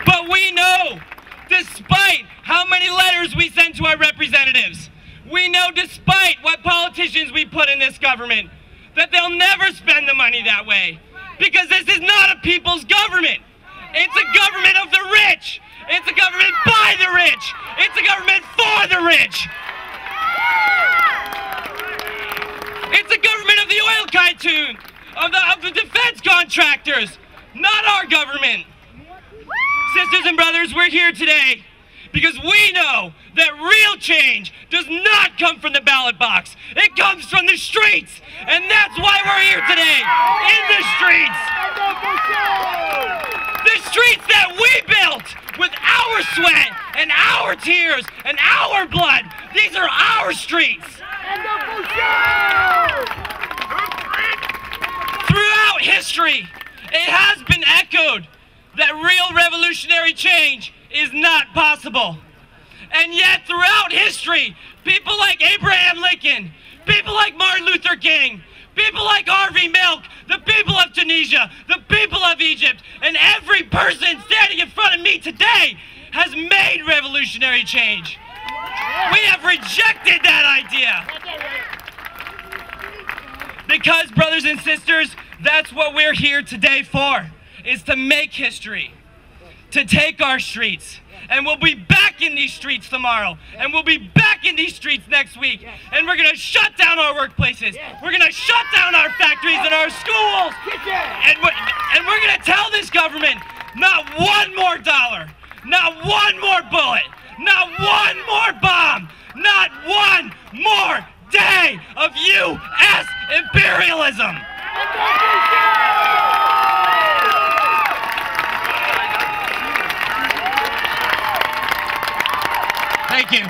But we know, despite how many letters we send to our representatives, we know despite what politicians we put in this government, that they'll never spend the money that way. Because this is not a people's government. It's a government of the rich. It's a government by the rich. It's a government for the rich. It's a government of the oil tycoon, of the defense contractors, not our government. Sisters and brothers, we're here today because we know that real change does not come from the ballot box. It comes from the streets. And that's why we're here today, in the streets. The streets that we built with our sweat and our tears and our blood. These are our streets. Throughout history, it has been echoed that real revolutionary change is not possible. And yet, throughout history, people like Abraham Lincoln, people like Martin Luther King, people like Harvey Milk, the people of Tunisia, the people of Egypt, and every person standing in front of me today has made revolutionary change. We have rejected that idea. Because, brothers and sisters, that's what we're here today for, is to make history, to take our streets. And we'll be back in these streets tomorrow. And we'll be back in these streets next week. And we're going to shut down our workplaces. We're going to shut down our factories and our schools. And we're going to tell this government, not one more dollar, not one more bullet, not one more bomb, not one more day of U.S. imperialism. Thank you.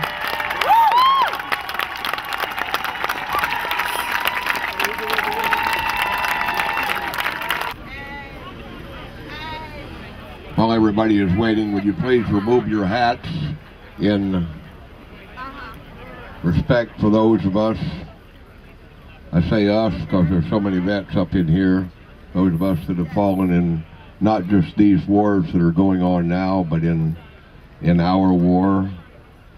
While everybody is waiting, would you please remove your hats in respect for those of us, I say us because there's so many vets up in here, those of us that have fallen in not just these wars that are going on now, but in our war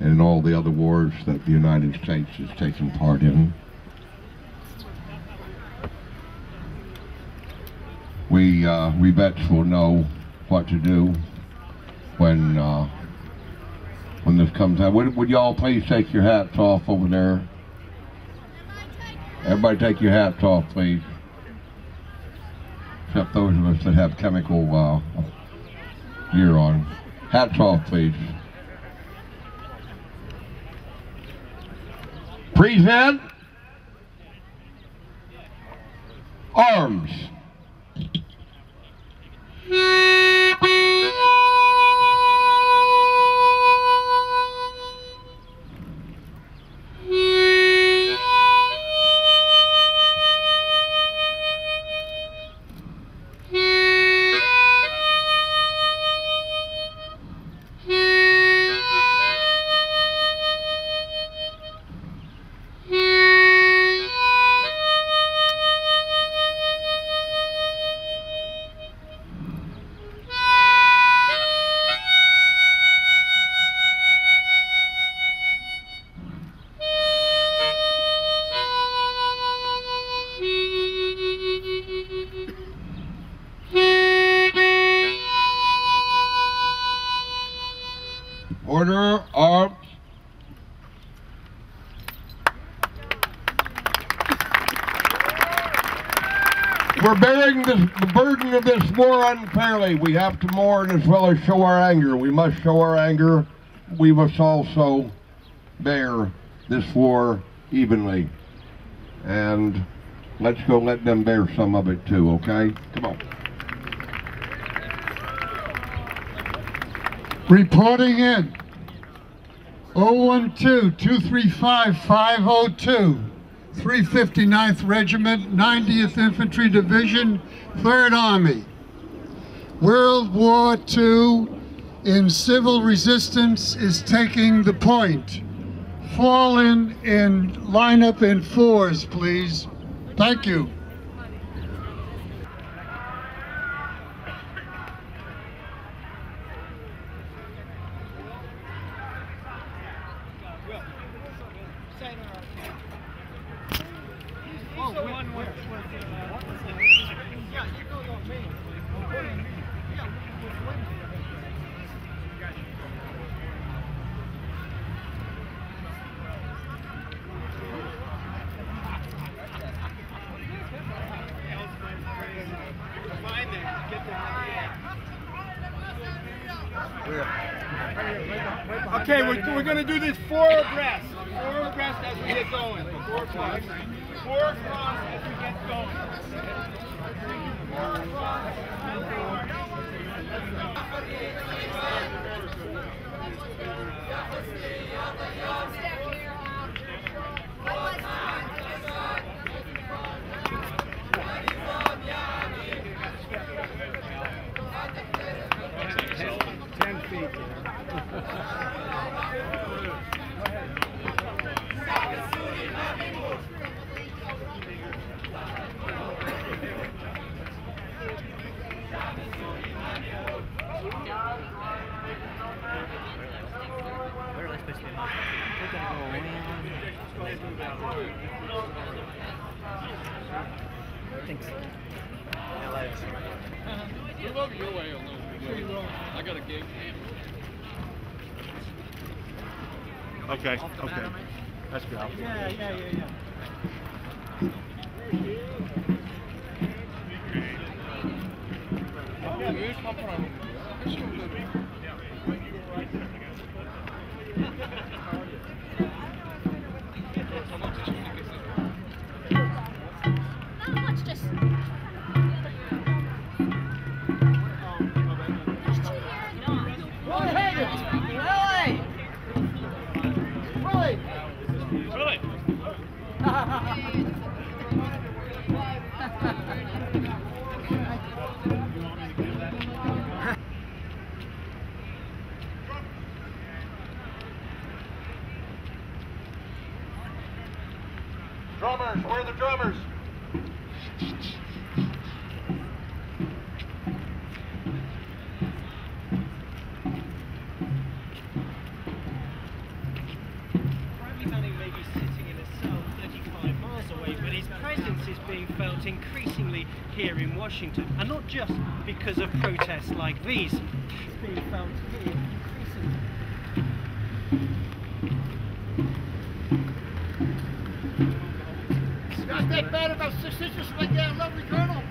and in all the other wars that the United States has taken part in. We vets will know what to do when this comes out. Would y'all please take your hats off over there? Everybody take your hats off, please. Except those of us that have chemical gear on. Hats off, please. Present. Arms. Order, arms. We're bearing the burden of this war unfairly. We have to mourn as well as show our anger. We must show our anger. We must also bear this war evenly. and let's go let them bear some of it too, okay? Come on. Reporting in 012-235-502, 359th Regiment, 90th Infantry Division, 3rd Army. World War II in civil resistance is taking the point. Fall in and line up in fours, please. Thank you. Okay, we're going to do this 4 abreast. 4 abreast as we get going. 4 across. 4 across as we get going. 4 across. Move over your way a little bit. I got a gig. Okay, okay. Let's go. Yeah. Drummers, where are the drummers? Increasingly here in Washington, and not just because of protests like these. It's being felt here increasingly. You guys that bad about 6 inches from like that lovely colonel?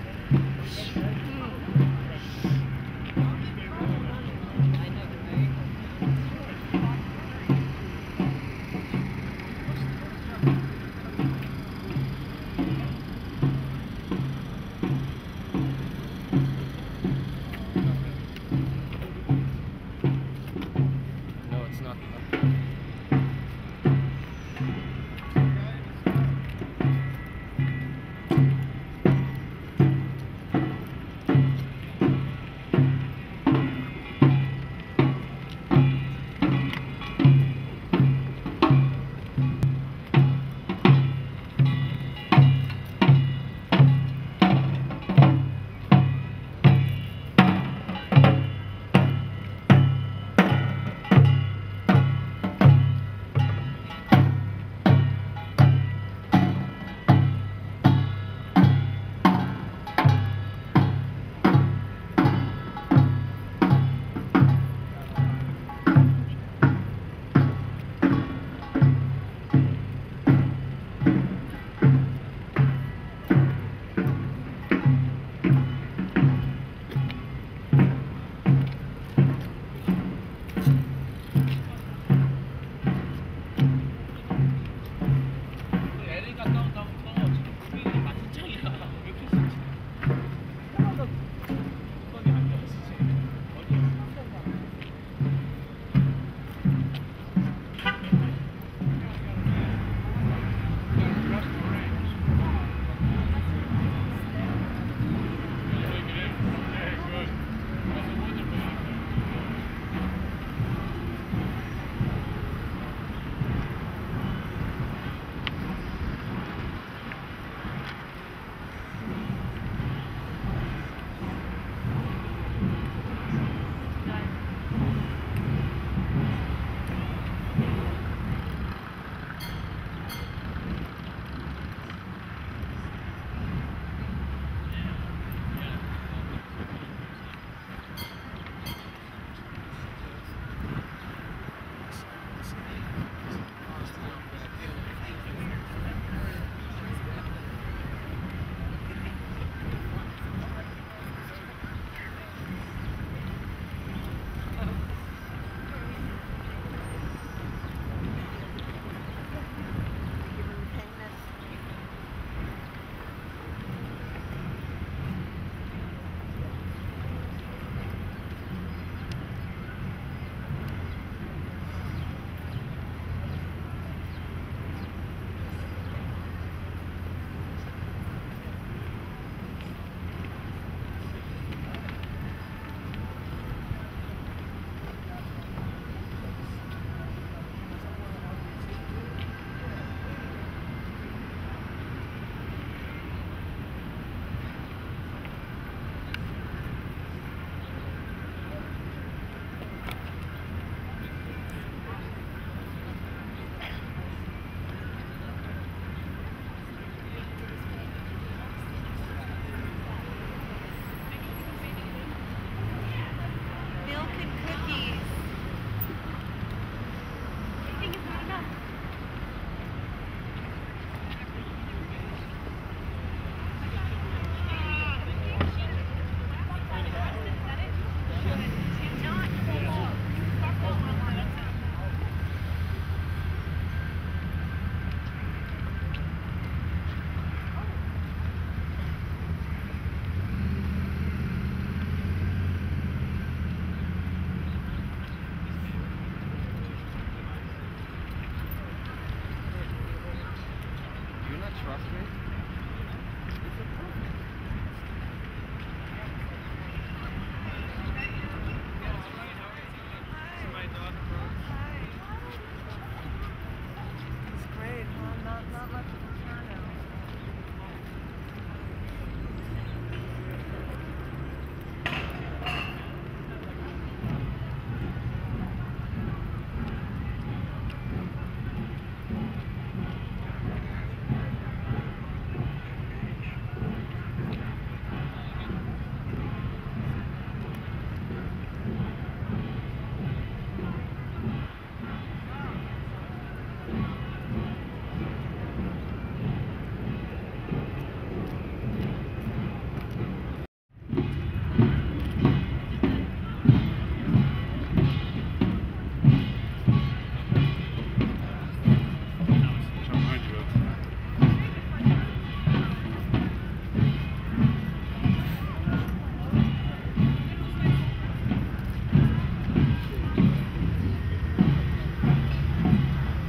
Stop the war. Expose the lies.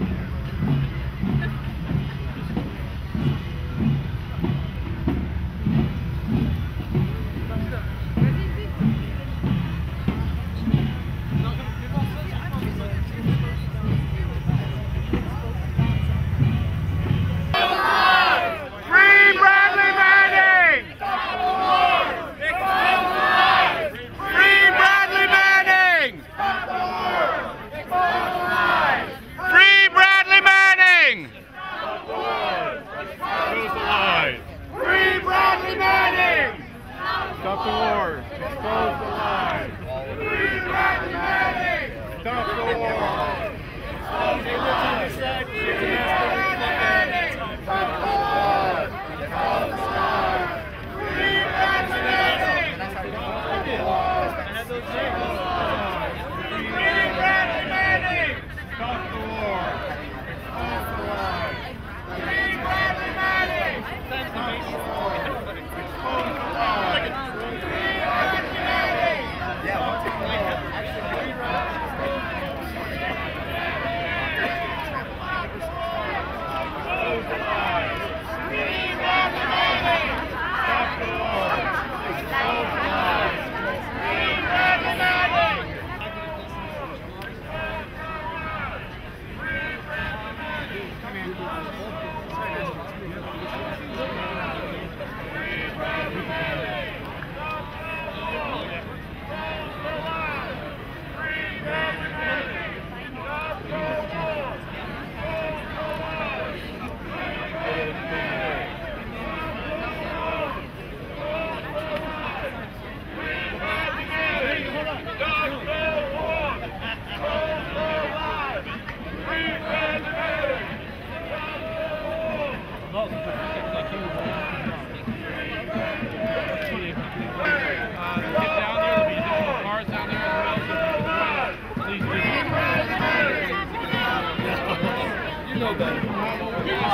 Free Bradley Manning. Stop the war. Expose the lies. Stop the war. Expose the lies. Free Bradley Manning. Stop the war. Free Bradley Manning. Stop the war. Expose the lies. Free Bradley Manning. Stop the war. Expose the lies.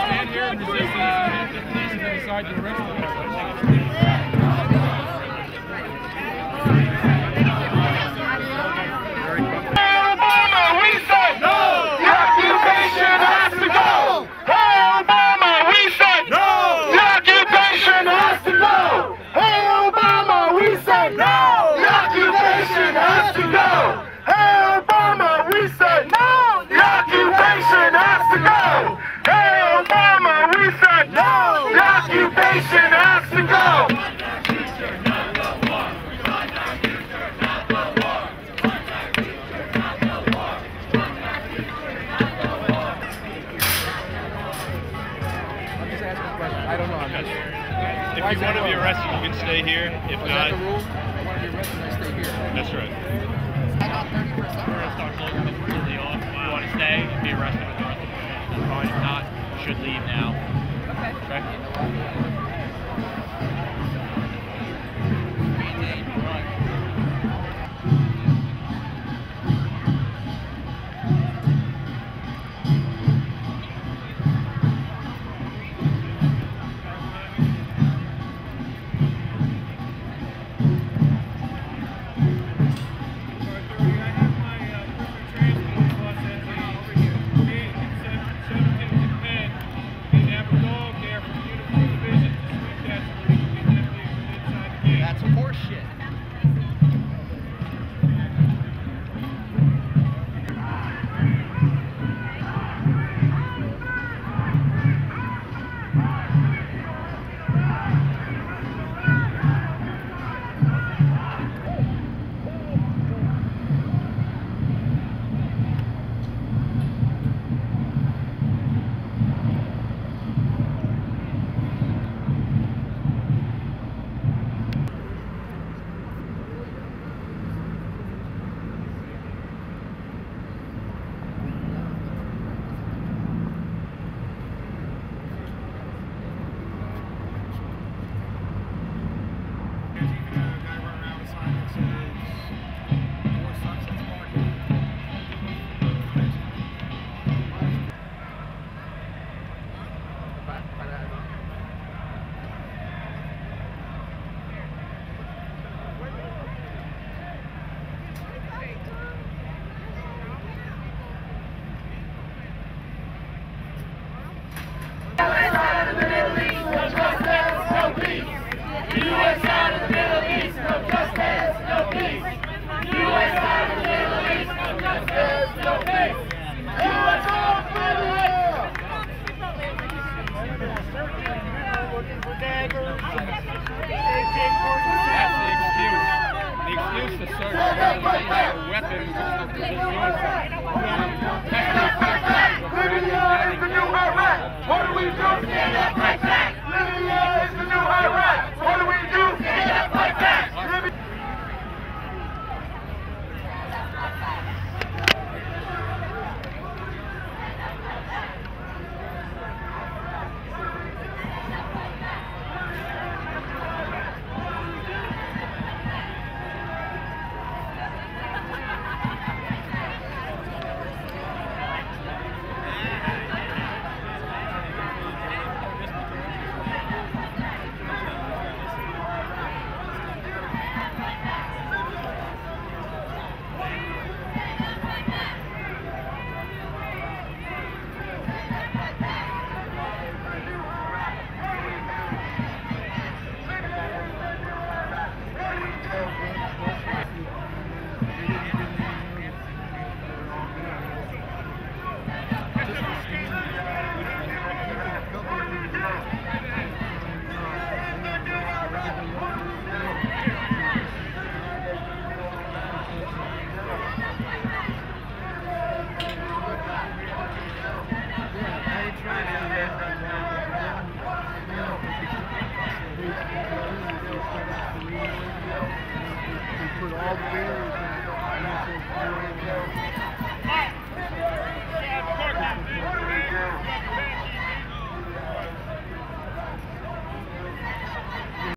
Stand here and resist the police and then decide to arrest them. Obama, we said no! The occupation has to go! Hey Obama, we said no! The occupation has to go! Hey Obama, we said no! The occupation has to go! Hey Obama, we said no! The occupation has to go! Hey Obama, we said no! The occupation has to go! I don't know. If you want to be arrested, you can stay here. If not, the rule? I want to be arrested, I stay here. That's right. I got 30%. We're going to start closing completely off. If you want to stay and be arrested with the rest of the That's fine. If not, you should leave now. Okay.